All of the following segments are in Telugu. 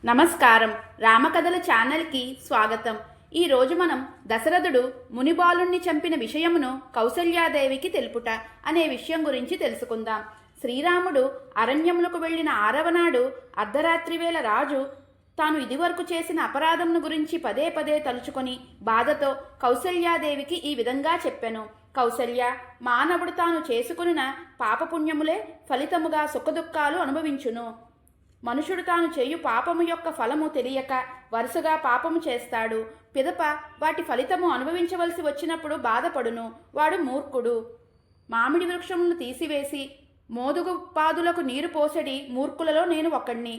నమస్కారం. రామకథల ఛానల్కి స్వాగతం. ఈరోజు మనం దశరథుడు మునిబాలుణ్ణి చంపిన విషయమును కౌసల్యాదేవికి తెలుపుట అనే విషయం గురించి తెలుసుకుందాం. శ్రీరాముడు అరణ్యములకు వెళ్ళిన 6వ నాడు అర్ధరాత్రి వేళ రాజు తాను ఇదివరకు చేసిన అపరాధమును గురించి పదే పదే తలుచుకొని బాధతో కౌసల్యాదేవికి ఈ విధంగా చెప్పెను. కౌసల్య, మానవుడు తాను చేసుకున్న పాపపుణ్యములే ఫలితముగా సుఖదుఖాలు అనుభవించును. మనుషుడు తాను చేయు పాపము యొక్క ఫలము తెలియక వరుసగా పాపము చేస్తాడు. పిదప వాటి ఫలితము అనుభవించవలసి వచ్చినప్పుడు బాధపడును. వాడు మూర్ఖుడు. మామిడి వృక్షములను తీసివేసి మోదుగు పాదులకు నీరు పోసడి మూర్ఖులలో నేను ఒకణ్ణి.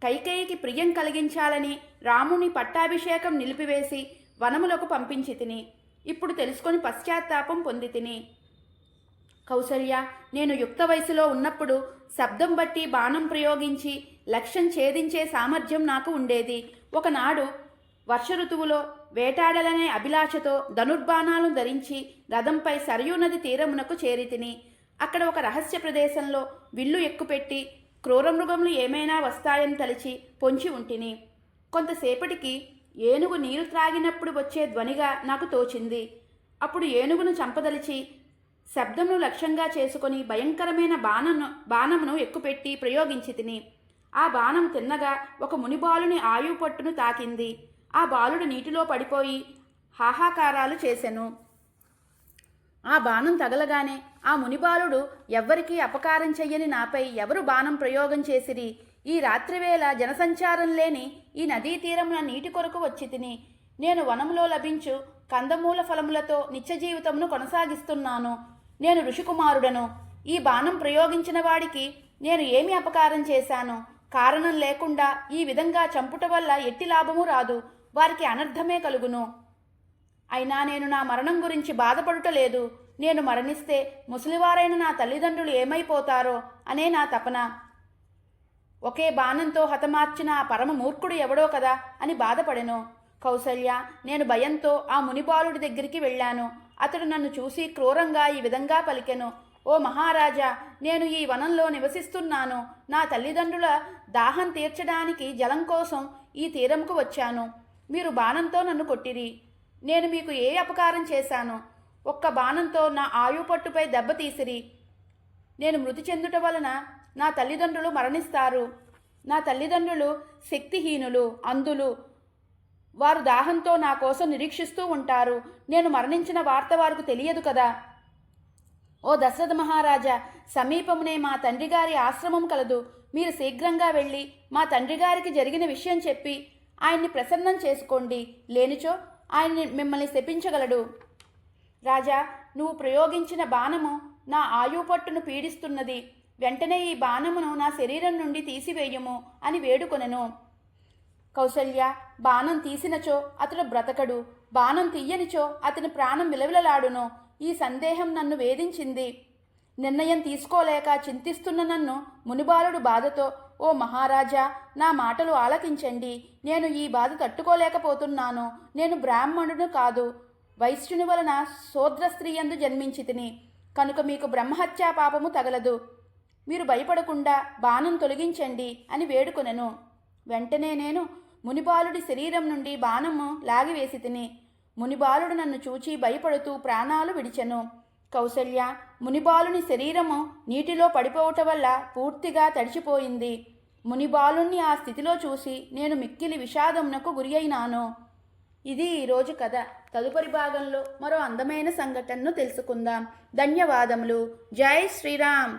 కైకేయికి ప్రియం కలిగించాలని రాముని పట్టాభిషేకం నిలిపివేసి వనములకు పంపించి తిని. ఇప్పుడు తెలుసుకొని పశ్చాత్తాపం పొంది తిని. కౌసల్య, నేను యుక్త వయసులో ఉన్నప్పుడు శబ్దం బట్టి బాణం ప్రయోగించి లక్ష్యం ఛేదించే సామర్థ్యం నాకు ఉండేది. ఒకనాడు వర్ష ఋతువులో వేటాడలనే అభిలాషతో ధనుర్బాణాలను ధరించి రథంపై సరయూ నది తీరమునకు చేరితిని. అక్కడ ఒక రహస్య ప్రదేశంలో విల్లు ఎక్కుపెట్టి క్రూరమృగములు ఏమైనా వస్తాయని తలిచి పొంచి ఉంటిని. కొంతసేపటికి ఏనుగు నీరు త్రాగినప్పుడు వచ్చే ధ్వనిగా నాకు తోచింది. అప్పుడు ఏనుగును చంపదలిచి శబ్దమును లక్ష్యంగా చేసుకొని భయంకరమైన బాణమును ఎక్కుపెట్టి ప్రయోగించి తిని. ఆ బాణం తిన్నగా ఒక మునిబాలుని ఆయువు పట్టును తాకింది. ఆ బాలుడు నీటిలో పడిపోయి హాహాకారాలు చేసెను. ఆ బాణం తగలగానే ఆ మునిబాలుడు ఎవ్వరికీ అపకారం చెయ్యని నాపై ఎవరు బాణం ప్రయోగం చేసిరి? ఈ రాత్రివేళ జనసంచారం లేని ఈ నదీ తీరమున నీటి కొరకు వచ్చి తిని. నేను వనములో లభించు కందమూల ఫలములతో నిత్య జీవితమును కొనసాగిస్తున్నాను. నేను ఋషికుమారుడను. ఈ బాణం ప్రయోగించిన వాడికి నేను ఏమి అపకారం చేశాను? కారణం లేకుండా ఈ విధంగా చంపుట వల్ల ఎట్టి లాభము రాదు. వారికి అనర్థమే కలుగును. అయినా నేను నా మరణం గురించి బాధపడుటలేదు. నేను మరణిస్తే ముసలివారైన నా తల్లిదండ్రులు ఏమైపోతారో అనే నా తపన. ఒకే బాణంతో హతమార్చిన ఆ పరమ మూర్ఖుడు ఎవడో కదా అని బాధపడెను. కౌసల్య, నేను భయంతో ఆ మునిబాలుడి దగ్గరికి వెళ్ళాను. అతడు నన్ను చూసి క్రూరంగా ఈ విధంగా పలికెను. ఓ మహారాజా, నేను ఈ వనంలో నివసిస్తున్నాను. నా తల్లిదండ్రుల దాహం తీర్చడానికి జలం కోసం ఈ తీరంకు వచ్చాను. మీరు బాణంతో నన్ను కొట్టిరి. నేను మీకు ఏ అపకారం చేశాను? ఒక్క బాణంతో నా ఆయువు పట్టుపై దెబ్బతీసిరి. నేను మృతి చెందుట వలన నా తల్లిదండ్రులు మరణిస్తారు. నా తల్లిదండ్రులు శక్తిహీనులు, అంధులు. వారు దాహంతో నా కోసం నిరీక్షిస్తూ ఉంటారు. నేను మరణించిన వార్త వారికి తెలియదు కదా. ఓ దశరథ మహారాజా, సమీపమునే మా తండ్రి గారి ఆశ్రమం కలదు. మీరు శీఘ్రంగా వెళ్ళి మా తండ్రి గారికి జరిగిన విషయం చెప్పి ఆయన్ని ప్రసన్నం చేసుకోండి. లేనిచో ఆయన మిమ్మల్ని శపించగలడు. రాజా, నువ్వు ప్రయోగించిన బాణము నా ఆయువు పట్టును పీడిస్తున్నది. వెంటనే ఈ బాణమును నా శరీరం నుండి తీసివేయుము అని వేడుకొనెను. కౌసల్య, బాణం తీసినచో అతడు బ్రతకడు. బాణం తీయనిచో అతని ప్రాణం విలవిలలాడును. ఈ సందేహం నన్ను వేధించింది. నిర్ణయం తీసుకోలేక చింతిస్తున్న నన్ను మునిబాలుడు బాధతో, ఓ మహారాజా, నా మాటలు ఆలకించండి. నేను ఈ బాధ తట్టుకోలేకపోతున్నాను. నేను బ్రాహ్మణుడు కాదు. వైశ్యుని వలన శూద్ర స్త్రీయందు జన్మించి తిని. కనుక మీకు బ్రహ్మహత్యా పాపము తగలదు. మీరు భయపడకుండా బాణం తొలగించండి అని వేడుకొనెను. వెంటనే నేను మునిబాలుడి శరీరం నుండి బాణము లాగివేసి తిని. మునిబాలుడు నన్ను చూచి భయపడుతూ ప్రాణాలు విడిచెను. కౌసల్య, మునిబాలుని శరీరము నీటిలో పడిపోవటం వల్ల పూర్తిగా తడిచిపోయింది. మునిబాలుణ్ణి ఆ స్థితిలో చూసి నేను మిక్కిలి విషాదమునకు గురి అయినాను. ఇది ఈరోజు కథ. తదుపరి భాగంలో మరో అందమైన సంఘటనను తెలుసుకుందాం. ధన్యవాదములు. జై శ్రీరామ్.